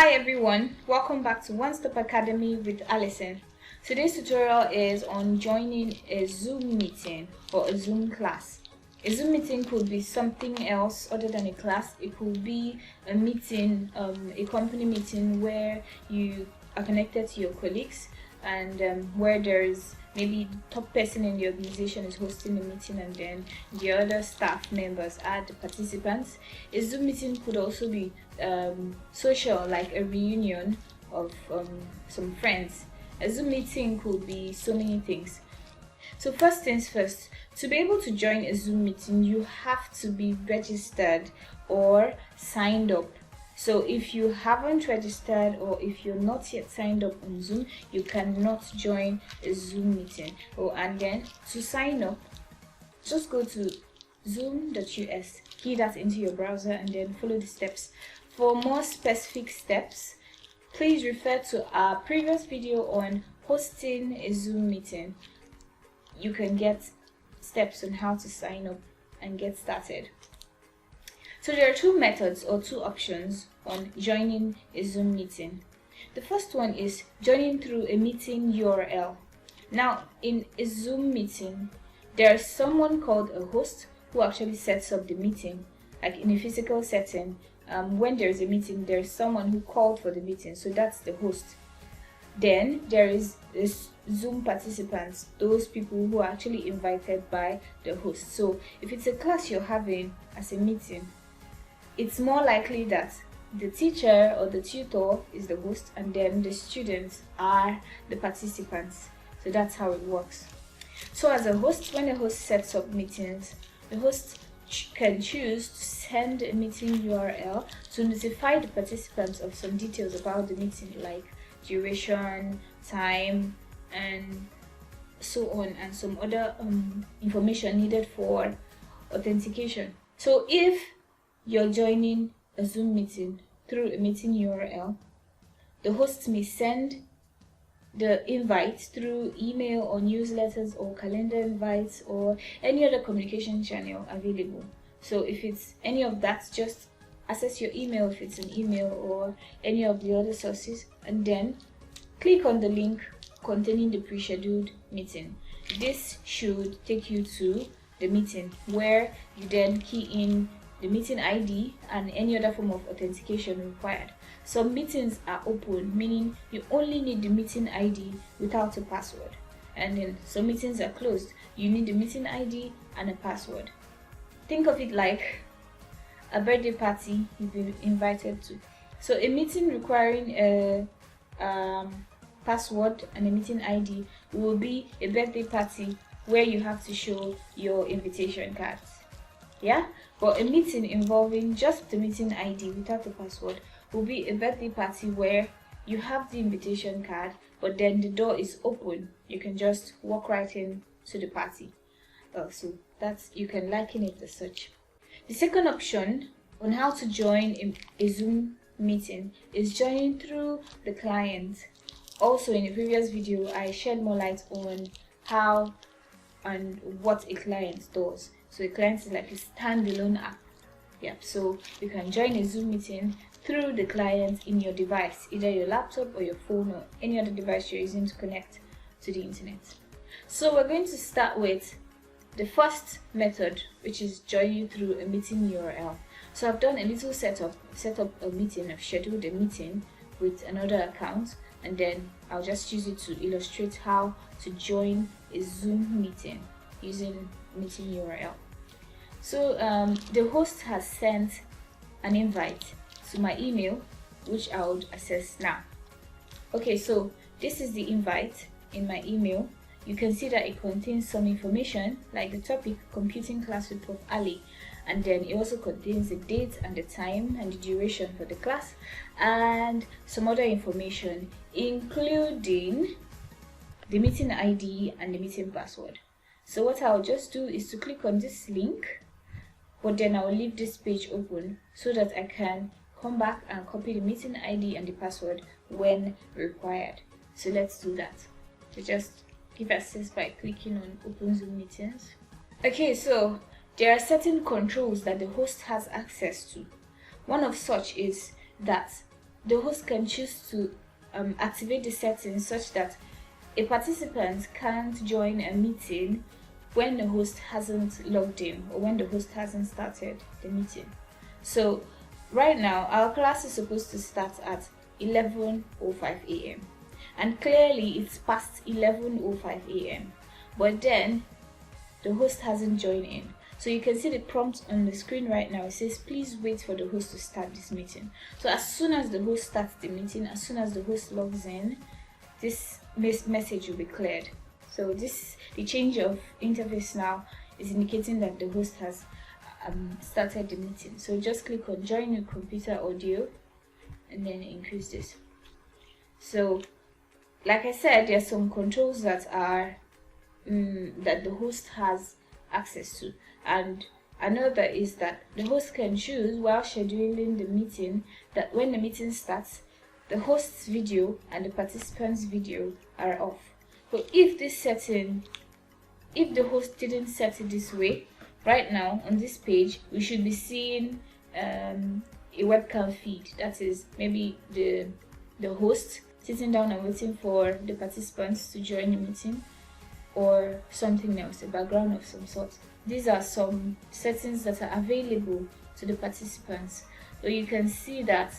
Hi everyone, welcome back to One Stop Academy with Alison. Today's tutorial is on joining a Zoom meeting or a Zoom class. A Zoom meeting could be something else other than a class. It could be a meeting, a company meeting where you are connected to your colleagues and where there's maybe the top person in the organization is hosting the meeting and then the other staff members are the participants. A Zoom meeting could also be social, like a reunion of some friends. A Zoom meeting could be so many things. So first things first, to be able to join a Zoom meeting, you have to be registered or signed up. So if you haven't registered or if you're not yet signed up on Zoom, you cannot join a Zoom meeting. And then to sign up, just go to zoom.us, key that into your browser and then follow the steps. For more specific steps, please refer to our previous video on hosting a Zoom meeting. You can get steps on how to sign up and get started. So there are two methods or two options on joining a Zoom meeting. The first one is joining through a meeting URL. Now, in a Zoom meeting, there's someone called a host who actually sets up the meeting. Like in a physical setting, when there's a meeting, there's someone who called for the meeting, so that's the host. Then there is Zoom participants, those people who are actually invited by the host. So if it's a class you're having as a meeting, it's more likely that the teacher or the tutor is the host and then the students are the participants. So that's how it works. So as a host, when a host sets up meetings, the host can choose to send a meeting URL to notify the participants of some details about the meeting, like duration, time, and so on, and some other information needed for authentication. So if you're joining a Zoom meeting through a meeting URL, the host may send the invite through email or newsletters or calendar invites or any other communication channel available. So if it's any of that, just access your email if it's an email or any of the other sources, and then click on the link containing the pre-scheduled meeting. This should take you to the meeting where you then key in the meeting ID and any other form of authentication required. Some meetings are open, meaning you only need the meeting ID without a password. And then some meetings are closed. You need the meeting ID and a password. Think of it like a birthday party you've been invited to. So a meeting requiring a password and a meeting ID will be a birthday party where you have to show your invitation cards. Yeah, but a meeting involving just the meeting ID without a password will be a birthday party where you have the invitation card, but then the door is open. You can just walk right in to the party. So that's, you can liken it as such. The second option on how to join a Zoom meeting is joining through the client. Also, in a previous video, I shed more light on how and what a client does. So a client is like a standalone app. Yep, so you can join a Zoom meeting through the client in your device, either your laptop or your phone or any other device you're using to connect to the internet. So we're going to start with the first method, which is joining through a meeting URL. So I've done a little set up a meeting. I've scheduled a meeting with another account, and then I'll just use it to illustrate how to join a Zoom meeting using meeting URL. So the host has sent an invite to my email, which I would access now. Okay, so this is the invite in my email. You can see that it contains some information like the topic, computing class with Prof. Ali, and then it also contains the date and the time and the duration for the class and some other information, including the meeting ID and the meeting password. So what I'll just do is to click on this link, but then I'll leave this page open so that I can come back and copy the meeting ID and the password when required. So let's do that. So just give access by clicking on Open Zoom Meetings. Okay, so there are certain controls that the host has access to. One of such is that the host can choose to activate the settings such that a participant can't join a meeting when the host hasn't logged in or when the host hasn't started the meeting. So right now our class is supposed to start at 11:05 a.m. and clearly it's past 11:05 a.m. but then the host hasn't joined in. So you can see the prompt on the screen right now. It says please wait for the host to start this meeting. So as soon as the host starts the meeting, as soon as the host logs in, this message will be cleared. So the change of interface now is indicating that the host has started the meeting. So just click on join your computer audio and then increase this. So like I said, there are some controls that are that the host has access to, and another is that the host can choose while scheduling the meeting that when the meeting starts, the host's video and the participant's video are off. But if the host didn't set it this way, right now on this page we should be seeing a webcam feed. That is maybe the host sitting down and waiting for the participants to join the meeting, or something else, a background of some sort. These are some settings that are available to the participants. So you can see that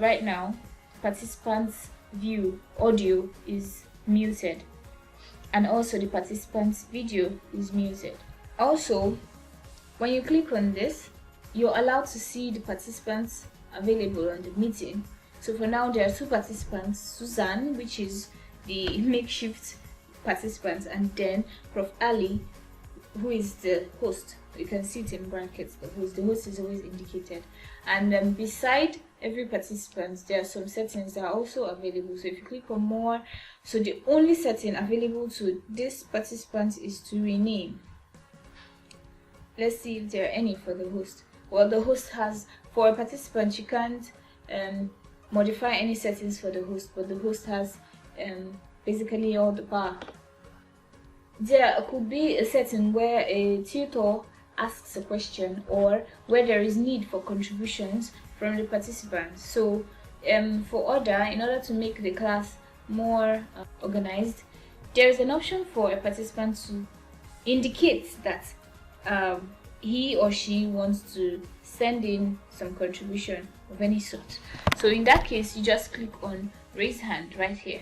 right now participants view audio is muted, and also the participants video is muted. Also, when you click on this, you're allowed to see the participants available on the meeting. So for now there are two participants, Suzanne, which is the makeshift participant, and then Prof Ali, who is the host. You can see it in brackets, the host is always indicated. And beside every participant there are some settings that are also available. So if you click on more, so the only setting available to this participant is to rename. Let's see if there are any for the host. Well, the host has, for a participant you can't modify any settings for the host, but the host has basically all the power. There could be a setting where a tutor asks a question, or where there is need for contributions from the participants. So in order to make the class more organized, there is an option for a participant to indicate that he or she wants to send in some contribution of any sort. So in that case, you just click on raise hand right here.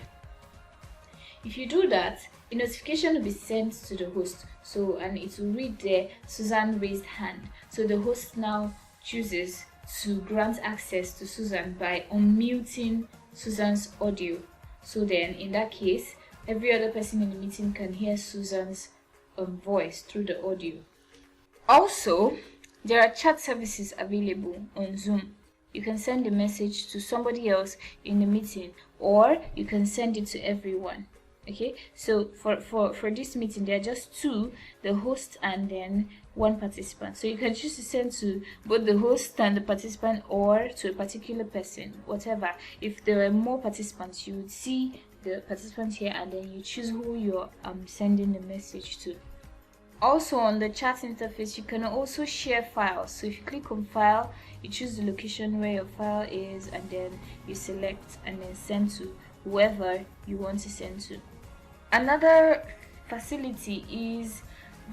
If you do that, a notification will be sent to the host, and it will read there Susan raised hand. So the host now chooses to grant access to Susan by unmuting Susan's audio. So then in that case, every other person in the meeting can hear Susan's voice through the audio. Also, there are chat services available on Zoom. You can send a message to somebody else in the meeting, or you can send it to everyone. Okay, so for this meeting there are just two, the host and then one participant. So you can choose to send to both the host and the participant, or to a particular person, whatever. If there are more participants, you would see the participant here and then you choose who you're sending the message to. Also on the chat interface, you can also share files. So if you click on file, you choose the location where your file is, and then you select and then send to whoever you want to send to. Another facility is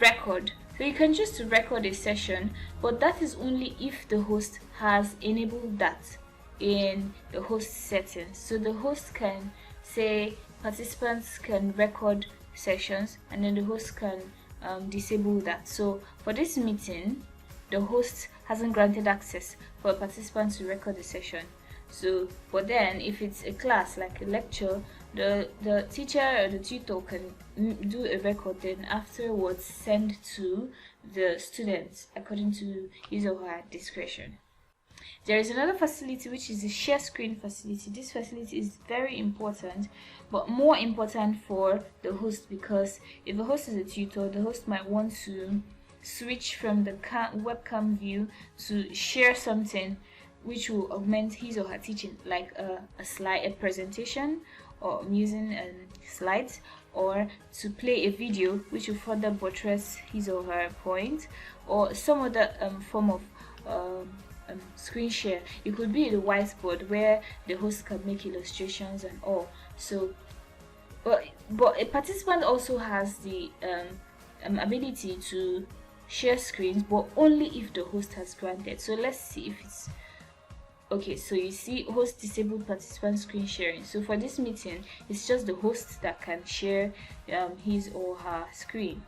record. So you can choose to record a session, but that is only if the host has enabled that in the host settings. So the host can say participants can record sessions, and then the host can disable that. So for this meeting, the host hasn't granted access for a participant to record the session. So, but then if it's a class like a lecture, the teacher or the tutor can do a record, then afterwards send to the students according to his or her discretion. There is another facility which is the share screen facility. This facility is very important, but more important for the host, because if the host is a tutor, the host might want to switch from the webcam view to share something which will augment his or her teaching, like a slide, a presentation, or using slides, or to play a video which will further buttress his or her point, or some other form of screen share. It could be the whiteboard where the host can make illustrations and all. So but a participant also has the ability to share screens, but only if the host has granted. So let's see if it's okay. So you see, host disabled participant screen sharing. So for this meeting, it's just the host that can share his or her screen.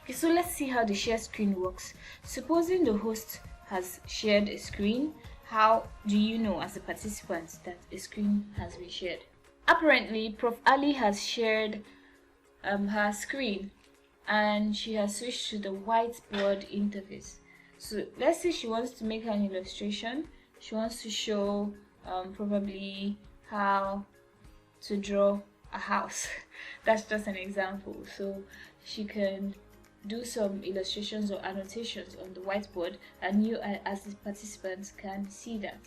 Okay, so let's see how the share screen works. Supposing the host has shared a screen, how do you know as a participant that a screen has been shared? Apparently, Prof. Ali has shared her screen and she has switched to the whiteboard interface. So let's say she wants to make an illustration. She wants to show probably how to draw a house. That's just an example. So she can do some illustrations or annotations on the whiteboard, and you as the participants can see that.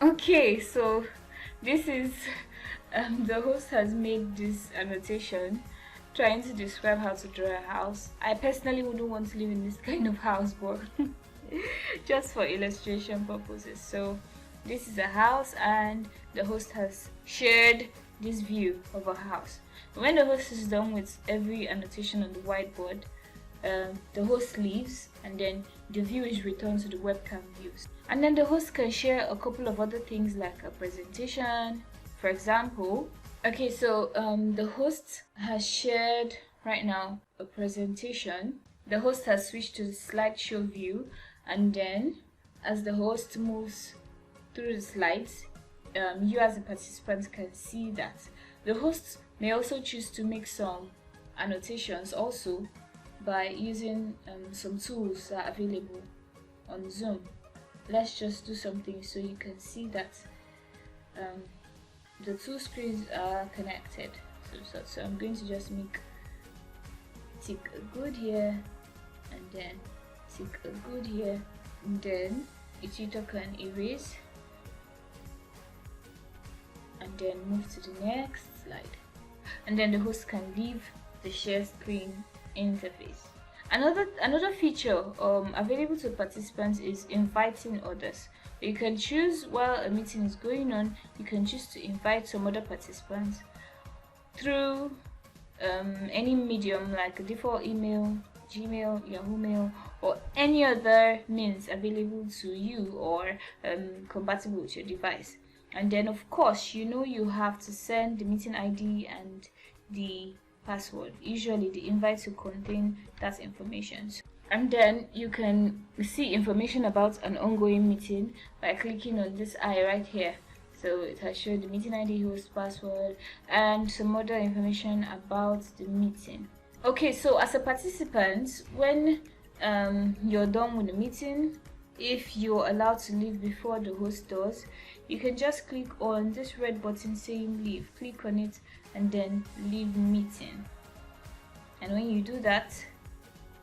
Okay, so this is the host has made this annotation trying to describe how to draw a house. I personally wouldn't want to live in this kind of house, but just for illustration purposes. So this is a house and the host has shared this view of a house. When the host is done with every annotation on the whiteboard, the host leaves and then the view is returned to the webcam views. And then the host can share a couple of other things like a presentation, for example. Okay, so the host has shared right now a presentation. The host has switched to the slideshow view, and then as the host moves through the slides, you as a participant can see that. The host may also choose to make some annotations also by using some tools that are available on Zoom. Let's just do something so you can see that the two screens are connected. So I'm going to just tick a good here and then tick a good here, and then the tutor can erase and then move to the next slide, and then the host can leave the share screen interface. Another feature available to participants is inviting others. You can choose, while a meeting is going on, you can choose to invite some other participants through any medium like a default email, Gmail, Yahoo Mail, or any other means available to you or compatible with your device. And then of course, you have to send the meeting ID and the password. Usually the invites will contain that information. And then you can see information about an ongoing meeting by clicking on this eye right here. So it has showed the meeting ID, host, password, and some other information about the meeting. Okay, so as a participant, when you're done with the meeting, if you're allowed to leave before the host does, you can just click on this red button saying leave. Click on it and then leave meeting. And when you do that,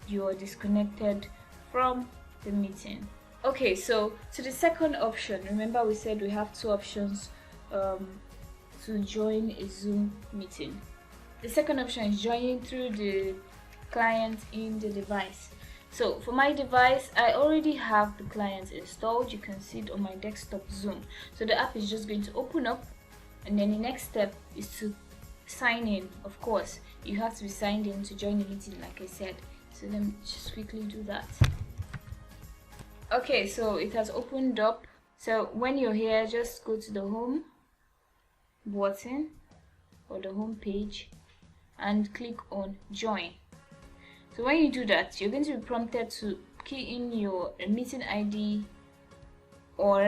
you're disconnected from the meeting. Okay, so to the second option, remember we said we have two options to join a Zoom meeting. The second option is joining through the client in the device. So for my device, I already have the client installed. You can see it on my desktop Zoom. So the app is just going to open up, and then the next step is to sign in. Of course, you have to be signed in to join the meeting, like I said. So let me just quickly do that. Okay, so it has opened up. So when you're here, just go to the home button or the home page and click on join. So when you do that, you're going to be prompted to key in your meeting ID or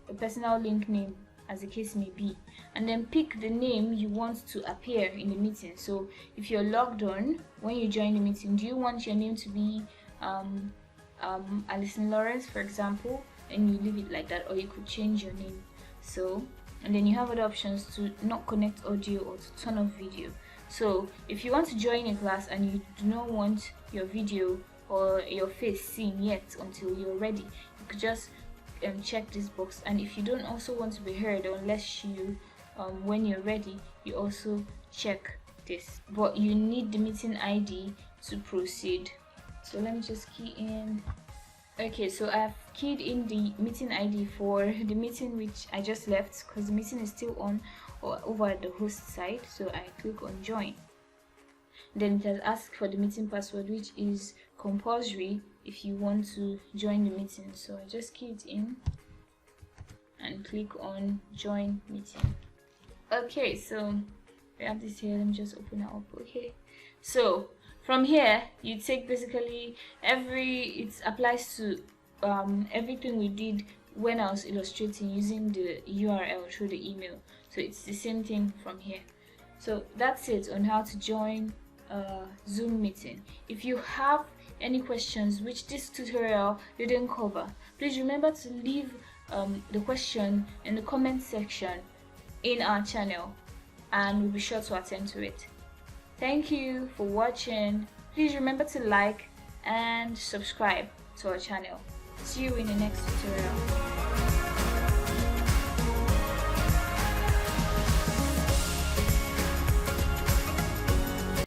a personal link name, as the case may be, and then pick the name you want to appear in the meeting. So if you're logged on when you join the meeting, do you want your name to be Alison Lawrence, for example, and you leave it like that, or you could change your name. So, and then you have other options to not connect audio or to turn off video. So if you want to join a class and you do not want your video or your face seen yet until you're ready, you could just check this box. And if you don't also want to be heard unless you when you're ready, you also check this, but you need the meeting ID to proceed. So let me just key in. Okay, so I've keyed in the meeting ID for the meeting which I just left, because the meeting is still on or over at the host side. So I click on join. Then it has asked for the meeting password, which is compulsory if you want to join the meeting. So I just key it in and click on join meeting. Okay, so we have this here. Let me just open it up. Okay, so from here you take basically it applies to everything we did when I was illustrating using the URL through the email. So it's the same thing from here. So that's it on how to join a Zoom meeting. If you have any questions which this tutorial didn't cover, please remember to leave the question in the comment section in our channel, and we'll be sure to attend to it. Thank you for watching. Please remember to like and subscribe to our channel. See you in the next tutorial.